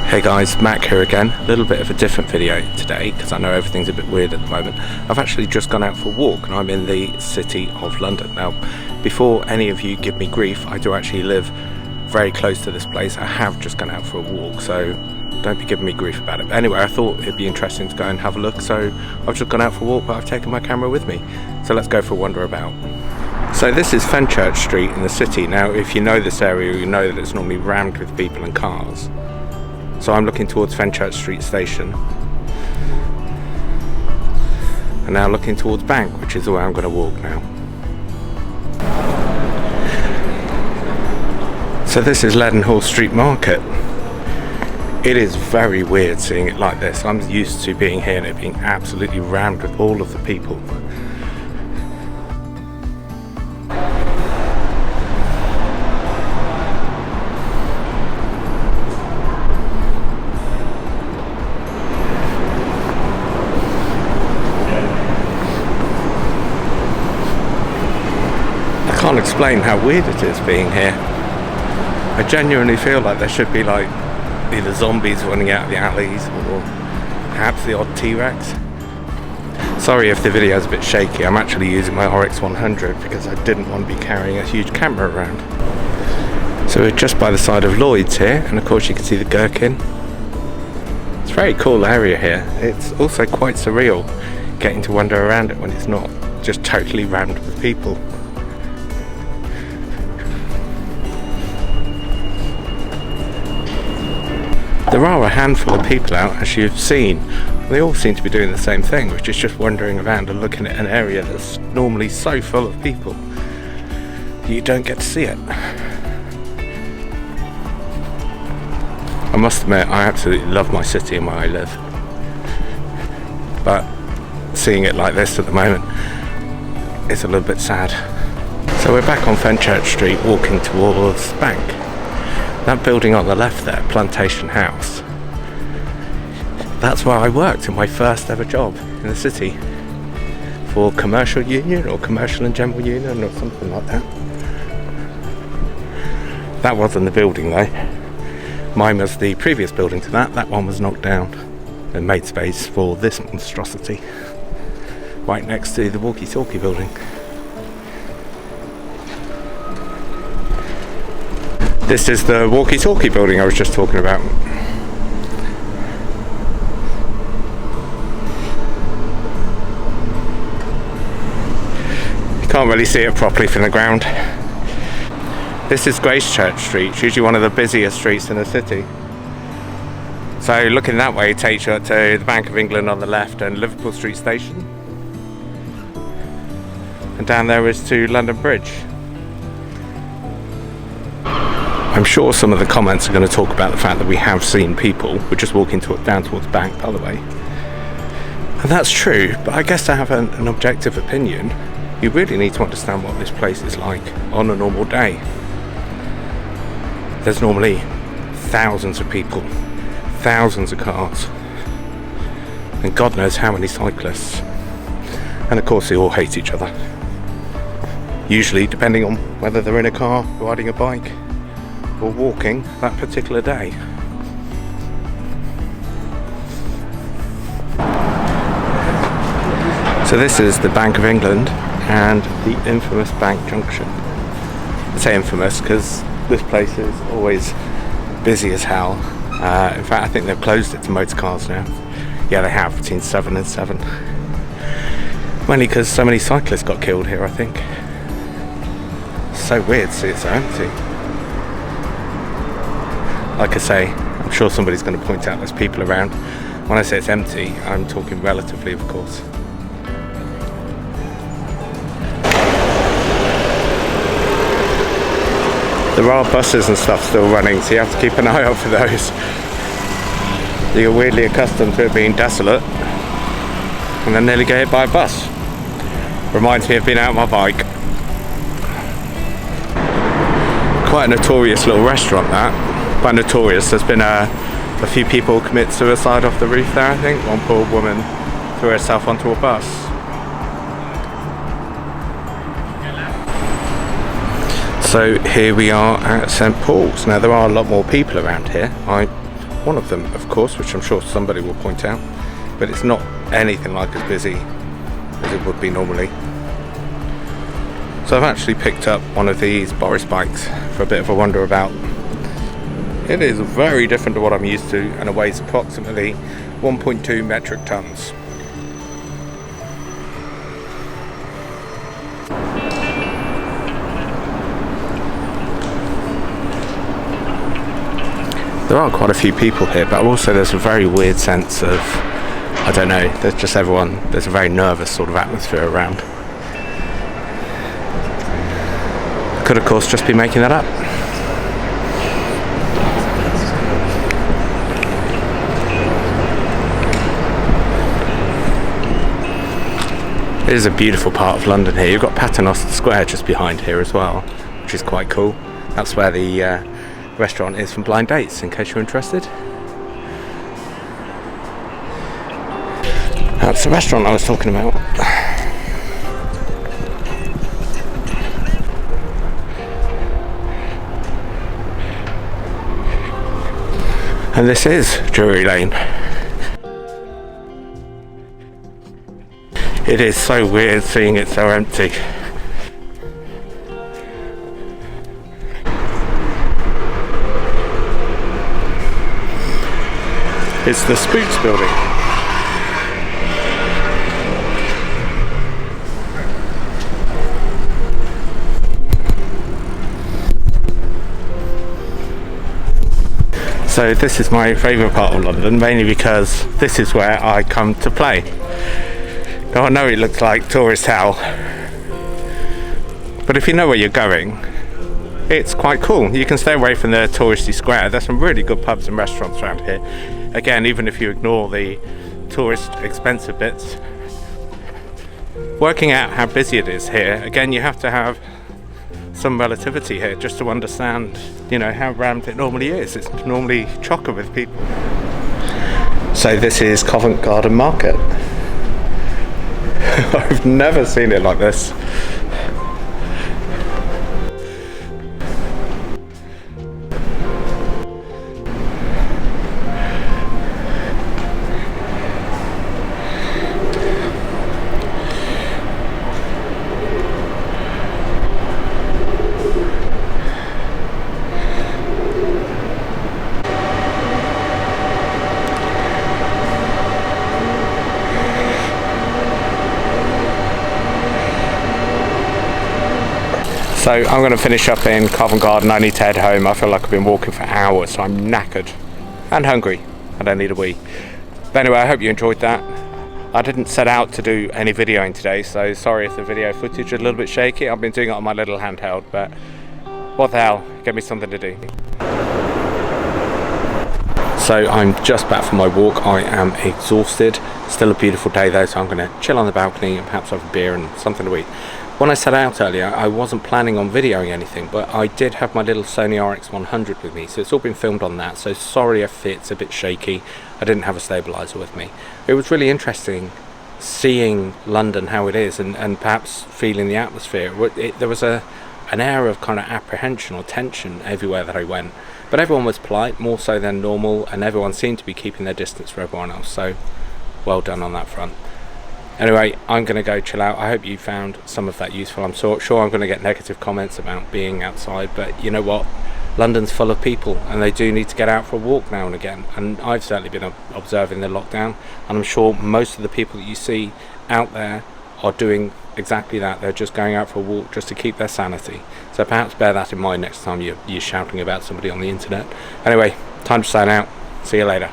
Hey guys, Mac here again. A little bit of a different video today because I know everything's a bit weird at the moment. I've actually just gone out for a walk and I'm in the city of London. Now, before any of you give me grief, I do actually live very close to this place. I have just gone out for a walk, so don't be giving me grief about it. But anyway, I thought it'd be interesting to go and have a look, so I've just gone out for a walk, but I've taken my camera with me. So let's go for a wander about. So this is Fenchurch Street in the city. Now, if you know this area, you know that it's normally rammed with people and cars. So I'm looking towards Fenchurch Street Station. And now looking towards Bank, which is the way I'm going to walk now. So this is Leadenhall Street Market. It is very weird seeing it like this. I'm used to being here and it being absolutely rammed with all of the people. I can't explain how weird it is being here. I genuinely feel like there should be like either zombies running out of the alleys or perhaps the odd T-Rex. Sorry if the video is a bit shaky, I'm actually using my RX 100 because I didn't want to be carrying a huge camera around. So we're just by the side of Lloyd's here, and of course you can see the Gherkin. It's a very cool area here. It's also quite surreal getting to wander around it when it's not just totally rammed with people. There are a handful of people out, as you've seen. They all seem to be doing the same thing, which is just wandering around and looking at an area that's normally so full of people that you don't get to see it. I must admit, I absolutely love my city and where I live. But seeing it like this at the moment, it's a little bit sad. So we're back on Fenchurch Street, walking towards the Bank. That building on the left there, Plantation House, that's where I worked in my first ever job in the city for Commercial Union or Commercial and General Union or something like that. That wasn't the building though. Mine was the previous building to that. That one was knocked down and made space for this monstrosity right next to the walkie-talkie building. This is the walkie-talkie building I was just talking about. You can't really see it properly from the ground. This is Gracechurch Street. It's usually one of the busiest streets in the city. So looking that way takes you to the Bank of England on the left and Liverpool Street Station. And down there is to London Bridge. I'm sure some of the comments are going to talk about the fact that we have seen people. We're just walking down towards Bank, by the way. And that's true, but I guess to have an objective opinion, you really need to understand what this place is like on a normal day. There's normally thousands of people, thousands of cars, and God knows how many cyclists. And of course they all hate each other. Usually depending on whether they're in a car, riding a bike, or walking that particular day. So this is the Bank of England and the infamous Bank Junction. I say infamous because this place is always busy as hell. In fact, I think they've closed it to motor cars now. Yeah, they have, between 7 and 7. Mainly because so many cyclists got killed here, I think. So weird to see it so empty. Like I say, I'm sure somebody's going to point out there's people around. When I say it's empty, I'm talking relatively, of course. There are buses and stuff still running, so you have to keep an eye out for those. You're weirdly accustomed to it being desolate, and then nearly get hit by a bus. Reminds me of being out on my bike. Quite a notorious little restaurant, that. Quite notorious. There's been a few people commit suicide off the roof there, I think. One poor woman threw herself onto a bus. So here we are at St Paul's. Now there are a lot more people around here. I one of them, of course, which I'm sure somebody will point out, but it's not anything like as busy as it would be normally. So I've actually picked up one of these Boris bikes for a bit of a wander about. It is very different to what I'm used to, and it weighs approximately 1.2 metric tons. There are quite a few people here, but also there's a very weird sense of, I don't know, there's just everyone, there's a very nervous sort of atmosphere around. Could of course just be making that up. It is a beautiful part of London here. You've got Paternoster Square just behind here as well, which is quite cool. That's where the restaurant is from Blind Dates, in case you're interested. That's the restaurant I was talking about. And this is Drury Lane. It is so weird seeing it so empty. It's the Spooks building. So this is my favourite part of London, mainly because this is where I come to play. Now I know it looks like tourist hell, but if you know where you're going, it's quite cool. You can stay away from the touristy square. There's some really good pubs and restaurants around here. Again, even if you ignore the tourist expensive bits. Working out how busy it is here, again, you have to have some relativity here just to understand, you know, how rammed it normally is. It's normally chocker with people. So this is Covent Garden Market. I've never seen it like this. So I'm going to finish up in Covent Garden. I need to head home. I feel like I've been walking for hours, so I'm knackered and hungry. I don't need a wee. But anyway, I hope you enjoyed that. I didn't set out to do any videoing today, so sorry if the video footage is a little bit shaky. I've been doing it on my little handheld, but what the hell, get me something to do. So I'm just back from my walk. I am exhausted. Still a beautiful day though, so I'm going to chill on the balcony and perhaps have a beer and something to eat. When I set out earlier, I wasn't planning on videoing anything, but I did have my little Sony RX100 with me, so it's all been filmed on that. So sorry if it's a bit shaky. I didn't have a stabilizer with me. It was really interesting seeing London how it is, and perhaps feeling the atmosphere. There was an air of kind of apprehension or tension everywhere that I went, but everyone was polite, more so than normal, and everyone seemed to be keeping their distance from everyone else, so well done on that front. Anyway, I'm going to go chill out. I hope you found some of that useful. I'm sure I'm going to get negative comments about being outside, but you know what? London's full of people, and they do need to get out for a walk now and again. And I've certainly been observing the lockdown, and I'm sure most of the people that you see out there are doing exactly that. They're just going out for a walk just to keep their sanity. So perhaps bear that in mind next time you're shouting about somebody on the internet. Anyway, time to sign out. See you later.